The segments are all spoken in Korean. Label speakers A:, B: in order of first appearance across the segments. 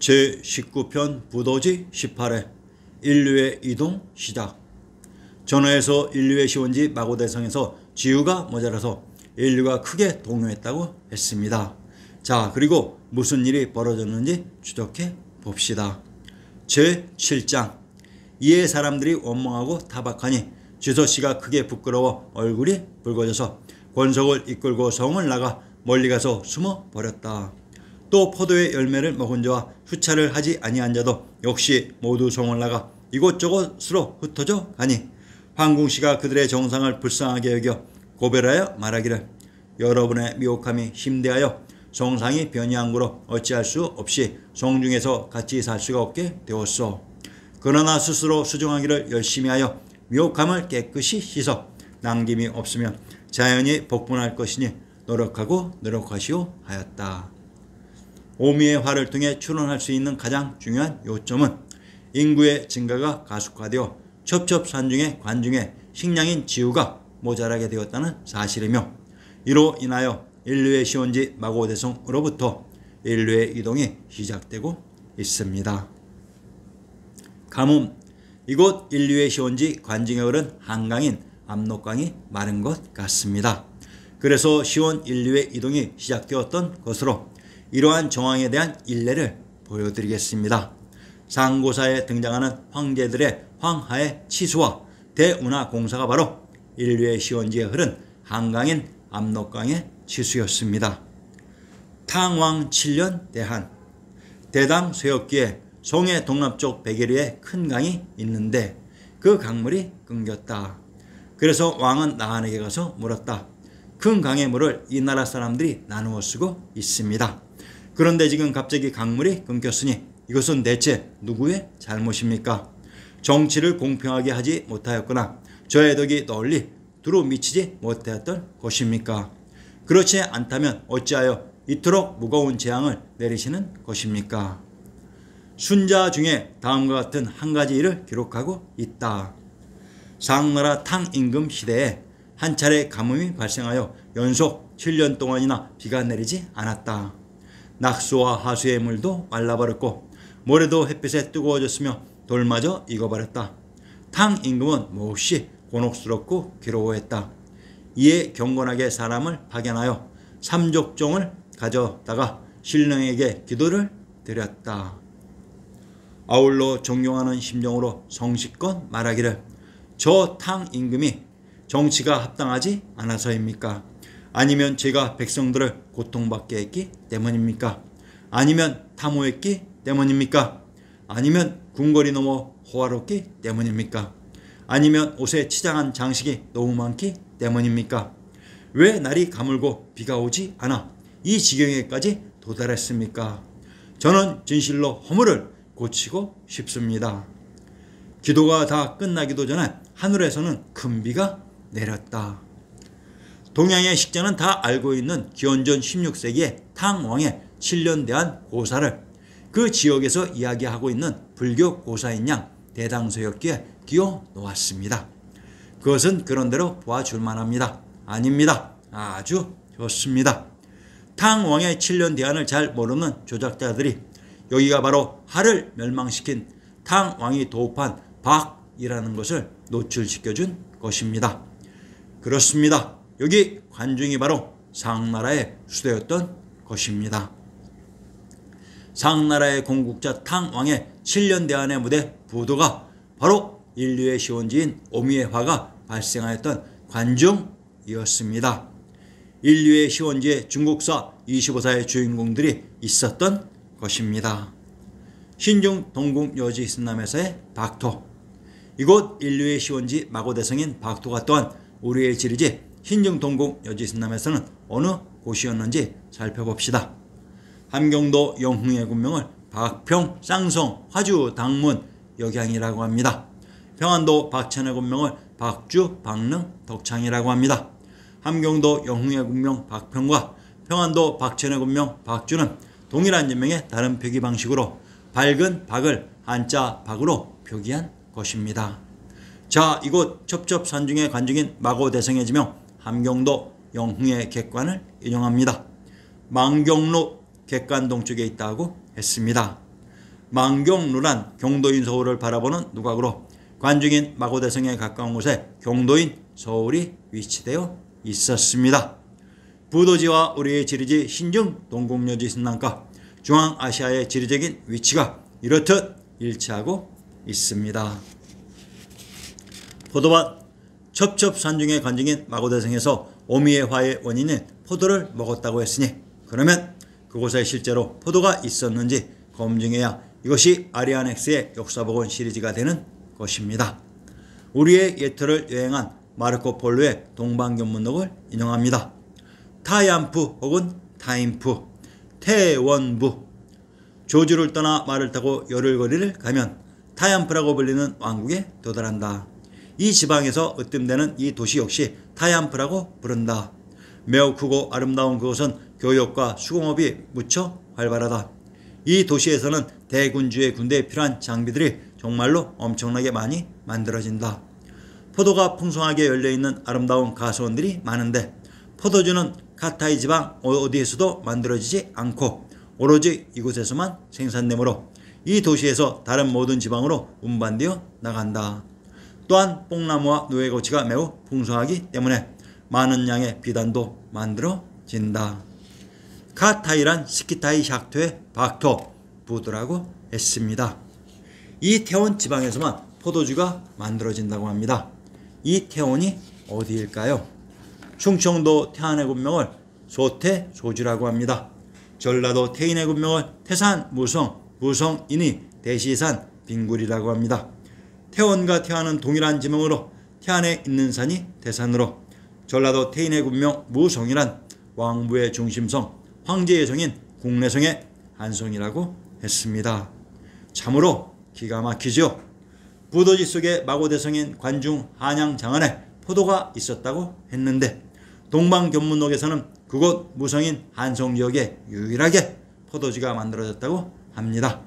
A: 제19편 부도지 18회 인류의 이동 시작. 전하에서 인류의 시원지 마고대성에서 지우가 모자라서 인류가 크게 동요했다고 했습니다. 자, 그리고 무슨 일이 벌어졌는지 추적해 봅시다. 제7장 이에 사람들이 원망하고 타박하니 지소씨가 크게 부끄러워 얼굴이 붉어져서 권속을 이끌고 성을 나가 멀리 가서 숨어 버렸다. 또 포도의 열매를 먹은 자와 수차를 하지 아니한 자도 역시 모두 성을 나가 이곳저곳으로 흩어져 가니 황궁씨가 그들의 정상을 불쌍하게 여겨 고별하여 말하기를 여러분의 미혹함이 심대하여 정상이 변이한구로 어찌할 수 없이 성중에서 같이 살 수가 없게 되었소. 그러나 스스로 수정하기를 열심히 하여 미혹함을 깨끗이 씻어 남김이 없으면 자연히 복분할 것이니 노력하시오 하였다. 오미의 화를 통해 추론할 수 있는 가장 중요한 요점은 인구의 증가가 가속화되어 첩첩산중의 관중의 식량인 지우가 모자라게 되었다는 사실이며 이로 인하여 인류의 시원지 마고대성으로부터 인류의 이동이 시작되고 있습니다. 가뭄. 이곳 인류의 시원지 관중에 흐른 한강인 압록강이 마른 것 같습니다. 그래서 시원 인류의 이동이 시작되었던 것으로 이러한 정황에 대한 일례를 보여드리겠습니다. 상고사에 등장하는 황제들의 황하의 치수와 대운하 공사가 바로 인류의 시원지에 흐른 한강인 압록강의 치수였습니다. 탕왕 7년 대한 대당 쇠역기에 성의 동남쪽 백여리에 큰 강이 있는데 그 강물이 끊겼다. 그래서 왕은 나한에게 가서 물었다. 큰 강의 물을 이 나라 사람들이 나누어 쓰고 있습니다. 그런데 지금 갑자기 강물이 끊겼으니 이것은 대체 누구의 잘못입니까? 정치를 공평하게 하지 못하였거나 저의 덕이 널리 두루 미치지 못하였던 것입니까? 그렇지 않다면 어찌하여 이토록 무거운 재앙을 내리시는 것입니까? 순자 중에 다음과 같은 한 가지 일을 기록하고 있다. 상나라 탕 임금 시대에 한 차례 가뭄이 발생하여 연속 7년 동안이나 비가 내리지 않았다. 낙수와 하수의 물도 말라버렸고 모래도 햇빛에 뜨거워졌으며 돌마저 익어버렸다. 탕 임금은 몹시 곤혹스럽고 괴로워했다. 이에 경건하게 사람을 파견하여 삼족종을 가져다가 신령에게 기도를 드렸다. 아울러 존경하는 심정으로 성실껏 말하기를 저 탕 임금이 정치가 합당하지 않아서입니까? 아니면 제가 백성들을 고통받게 했기 때문입니까? 아니면 탐호했기 때문입니까? 아니면 궁궐이 너무 호화롭기 때문입니까? 아니면 옷에 치장한 장식이 너무 많기 때문입니까? 왜 날이 가물고 비가 오지 않아 이 지경에까지 도달했습니까? 저는 진실로 허물을 고치고 싶습니다. 기도가 다 끝나기도 전에 하늘에서는 큰 비가 내렸다. 동양의 식자는 다 알고 있는 기원전 16세기의 탕왕의 7년 대한 고사를 그 지역에서 이야기하고 있는 불교 고사인 양 대당서역기에 끼워 놓았습니다. 그것은 그런대로 보아줄만 합니다. 아닙니다. 아주 좋습니다. 탕왕의 7년 대안을 잘 모르는 조작자들이 여기가 바로 하를 멸망시킨 탕왕이 도읍한 박이라는 것을 노출시켜준 것입니다. 그렇습니다. 여기 관중이 바로 상나라의 수도였던 것입니다. 상나라의 공국자 탕왕의 7년 대안의 무대 부도가 바로 인류의 시원지인 오미의 화가 발생하였던 관중이었습니다. 인류의 시원지에 중국사 25사의 주인공들이 있었던 것입니다. 신중 동국 여지 스남에서의 박토. 이곳 인류의 시원지 마고대성인 박토가 또한 우리의 지리지 신중 동국 여지 스남에서는 어느 곳이었는지 살펴봅시다. 함경도 영흥의 군명을 박평, 쌍성, 화주, 당문, 역양이라고 합니다. 평안도 박천의 군명을 박주, 박릉, 덕창이라고 합니다. 함경도 영흥의 군명 박평과 평안도 박천의 군명 박주는 동일한 인명의 다른 표기 방식으로 밝은 박을 한자 박으로 표기한 것입니다. 자, 이곳 첩첩산중의 관중인 마고대성의 지명 함경도 영흥의 객관을 인용합니다. 망경로 객관 동쪽에 있다고 했습니다. 망경루란 경도인 서울을 바라보는 누각으로 관중인 마고대성에 가까운 곳에 경도인 서울이 위치되어 있었습니다. 부도지와 우리의 지리지 신증 동국여지 신랑가 중앙아시아의 지리적인 위치가 이렇듯 일치하고 있습니다. 포도밭 첩첩산중의 관중인 마고대성에서 오미의 화의 원인인 포도를 먹었다고 했으니 그러면 그곳에 실제로 포도가 있었는지 검증해야 이것이 아리아넥스의 역사복원 시리즈가 되는 것입니다. 우리의 예토를 여행한 마르코 폴로의 동방견문록을 인용합니다. 타얀프 혹은 타인프, 태원부, 조주를 떠나 말을 타고 열흘거리를 가면 타얀프라고 불리는 왕국에 도달한다. 이 지방에서 으뜸되는 이 도시 역시 타얀프라고 부른다. 매우 크고 아름다운 그곳은 교역과 수공업이 무척 활발하다. 이 도시에서는 대군주의 군대에 필요한 장비들이 정말로 엄청나게 많이 만들어진다. 포도가 풍성하게 열려있는 아름다운 가수원들이 많은데 포도주는 카타이 지방 어디에서도 만들어지지 않고 오로지 이곳에서만 생산되므로 이 도시에서 다른 모든 지방으로 운반되어 나간다. 또한 뽕나무와 누에고치가 매우 풍성하기 때문에 많은 양의 비단도 만들어진다. 카타이란 스키타이 샥토의 박토, 부두라고 했습니다. 이 태원 지방에서만 포도주가 만들어진다고 합니다. 이 태원이 어디일까요? 충청도 태안의 군명을 소태소주라고 합니다. 전라도 태인의 군명을 태산 무성, 무성인이 대시산 빙굴이라고 합니다. 태원과 태안은 동일한 지명으로 태안에 있는 산이 태산으로 전라도 태인의 군명 무성이란 왕부의 중심성 황제의 성인 국내성의 한성이라고 했습니다. 참으로 기가 막히죠. 부도지 속에 마고대성인 관중 한양 장안에 포도가 있었다고 했는데 동방견문록에서는 그곳 무성인 한성 지역에 유일하게 포도주가 만들어졌다고 합니다.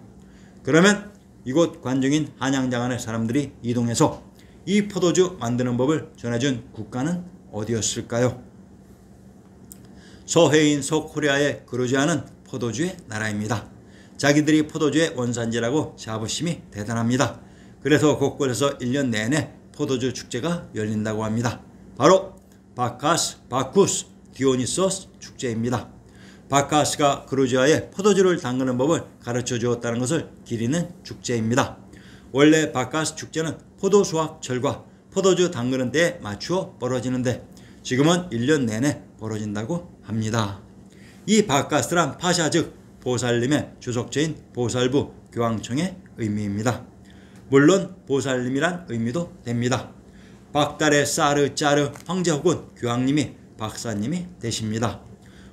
A: 그러면 이곳 관중인 한양장안의 사람들이 이동해서 이 포도주 만드는 법을 전해준 국가는 어디였을까요? 서해인 서코리아의 그루지아는 포도주의 나라입니다. 자기들이 포도주의 원산지라고 자부심이 대단합니다. 그래서 곳곳에서 1년 내내 포도주 축제가 열린다고 합니다. 바로 바쿠스 디오니소스 축제입니다. 바카스가 그루지아에 포도주를 담그는 법을 가르쳐 주었다는 것을 기리는 축제입니다. 원래 바카스 축제는 포도 수확철과 포도주 담그는 때에 맞추어 벌어지는데 지금은 1년 내내 벌어진다고 합니다. 이 바카스란 파샤 즉 보살님의 주석처인 보살부 교황청의 의미입니다. 물론 보살님이란 의미도 됩니다. 박달의 사르 짜르 황제 혹은 교황님이 박사님이 되십니다.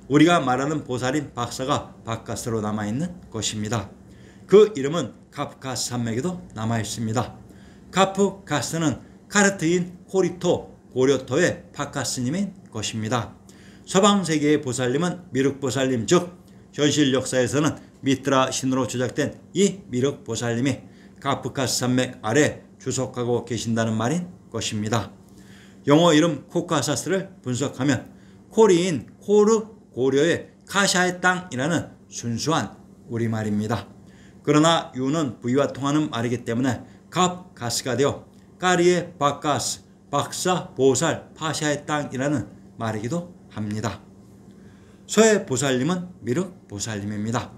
A: 우리가 말하는 보살인 박사가 바카스로 남아있는 것입니다. 그 이름은 카프카스 산맥에도 남아있습니다. 카프카스는 카르트인 호리토 고려토의 바카스님인 것입니다. 서방세계의 보살님은 미륵보살님 즉 현실 역사에서는 미트라 신으로 조작된 이 미륵보살님이 카프카스 산맥 아래 주석하고 계신다는 말인 것입니다. 영어 이름 코카사스를 분석하면 코리인 코르 고려의 카샤의 땅이라는 순수한 우리말입니다. 그러나 유는 부위와 통하는 말이기 때문에 카프카스가 되어 까리의 바카스, 박사, 보살, 파샤의 땅이라는 말이기도 합니다. 서해 보살님은 미륵 보살님입니다.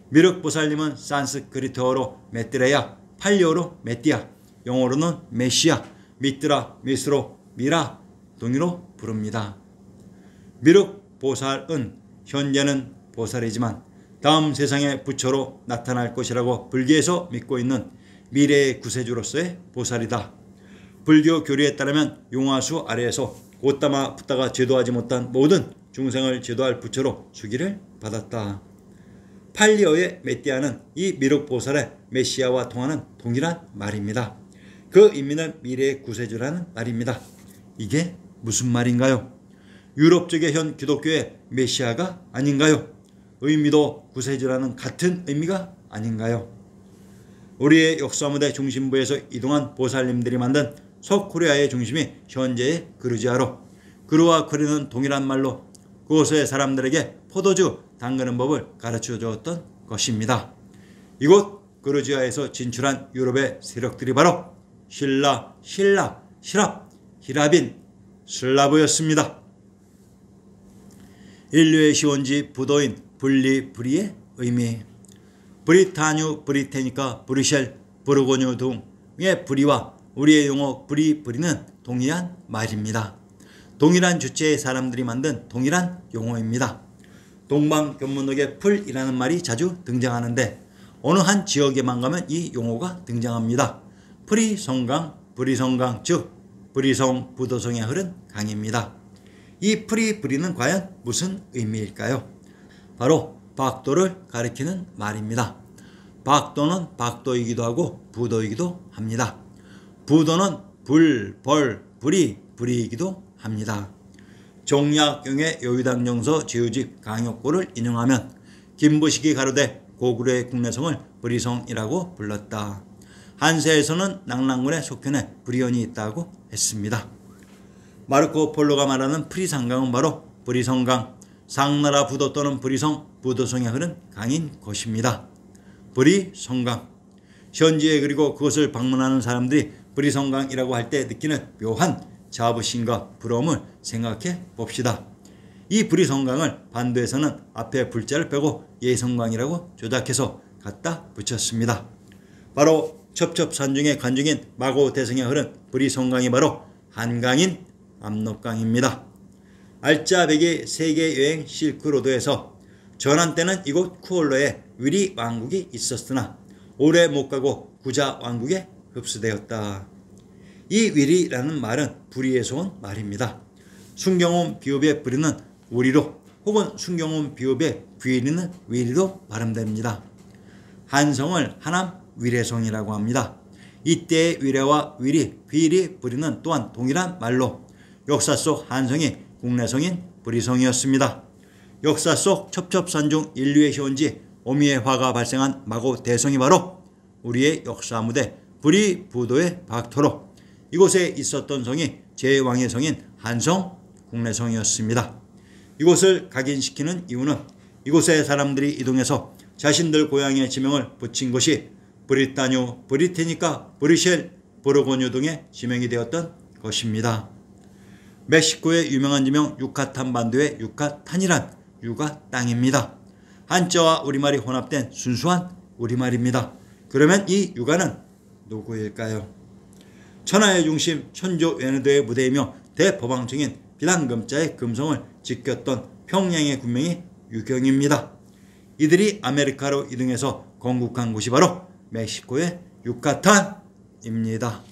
A: 미륵 보살님은 산스크리트어로 메띠레야, 팔리어로 메띠아, 영어로는 메시아, 미트라, 미스로, 미라 등으로 부릅니다. 미륵 보살은 현재는 보살이지만 다음 세상의 부처로 나타날 것이라고 불교에서 믿고 있는 미래의 구세주로서의 보살이다. 불교 교리에 따르면 용화수 아래에서 곧담아 붙다가 제도하지 못한 모든 중생을 제도할 부처로 수기를 받았다. 팔리어의 메띠아는 이 미륵 보살의 메시아와 통하는 동일한 말입니다. 그 의미는 미래의 구세주라는 말입니다. 이게 무슨 말인가요? 유럽 쪽의 현 기독교의 메시아가 아닌가요? 의미도 구세주라는 같은 의미가 아닌가요? 우리의 역사무대 중심부에서 이동한 보살님들이 만든 서코리아의 중심이 현재의 그루지아로 그루와 코리는 동일한 말로 그곳의 사람들에게 포도주 담그는 법을 가르쳐 주었던 것입니다. 이곳 그루지아에서 진출한 유럽의 세력들이 바로 신라, 신라, 시랍, 히라빈, 슬라브였습니다. 인류의 시원지 부도인 분리, 불이의 의미. 브리타뉴, 브리테니카, 브리셀, 부르고뉴 등의 불이와 우리의 용어 브리, 불이는 동일한 말입니다. 동일한 주체의 사람들이 만든 동일한 용어입니다. 동방견문록에 풀이라는 말이 자주 등장하는데 어느 한 지역에만 가면 이 용어가 등장합니다. 프리성강, 브리성강, 즉 브리성, 부도성에 흐른 강입니다. 이 프리브리는 과연 무슨 의미일까요? 바로 박도를 가리키는 말입니다. 박도는 박도이기도 하고 부도이기도 합니다. 부도는 불, 벌, 불이, 불이이기도 합니다. 종약용의 여유당정서 제후집 강역고를 인용하면 김부식이 가로되 고구려의 국내성을 브리성이라고 불렀다. 한세에서는 낙랑군의 속편에 브리온이 있다고 했습니다. 마르코 폴로가 말하는 프리상강은 바로 브리성강, 상나라 부도 또는 브리성, 부도성에 흐른 강인 것입니다. 브리성강. 현지에 그리고 그것을 방문하는 사람들이 브리성강이라고 할 때 느끼는 묘한 자부심과 부러움을 생각해 봅시다. 이 브리성강을 반도에서는 앞에 불자를 빼고 예성강이라고 조작해서 갖다 붙였습니다. 바로 첩첩산중의 관중인 마고대성에 흐른 브리성강이 바로 한강인 압록강입니다. 알짜배기 세계여행 실크로드에서 전한 때는 이곳 쿠올로에 위리 왕국이 있었으나 오래 못 가고 구자 왕국에 흡수되었다. 이 위리라는 말은 불의에서 온 말입니다. 순경온 비읍의 불의는 우리로 혹은 순경온 비읍의 귀리는 위리로 발음됩니다. 한성을 하남 위례성이라고 합니다. 이때의 위례와 위리, 귀리, 불의는 또한 동일한 말로 역사 속 한성이 국내성인 브리성이었습니다. 역사 속 첩첩산중 인류의 시원지 오미의 화가 발생한 마고대성이 바로 우리의 역사 무대 브리부도의 박토로 이곳에 있었던 성이 제왕의 성인 한성 국내성이었습니다. 이곳을 각인시키는 이유는 이곳에 사람들이 이동해서 자신들 고향의 지명을 붙인 것이 브리타뉴, 브리테니카, 브리셀, 부르고뉴 등의 지명이 되었던 것입니다. 멕시코의 유명한 지명 유카탄 반도의 유카탄이란 유가 땅입니다. 한자와 우리말이 혼합된 순수한 우리말입니다. 그러면 이 유가는 누구일까요? 천하의 중심 천조 외노도의 무대이며 대법왕청인 비단금자의 금성을 지켰던 평양의 군명이 유경입니다. 이들이 아메리카로 이동해서 건국한 곳이 바로 멕시코의 유카탄입니다.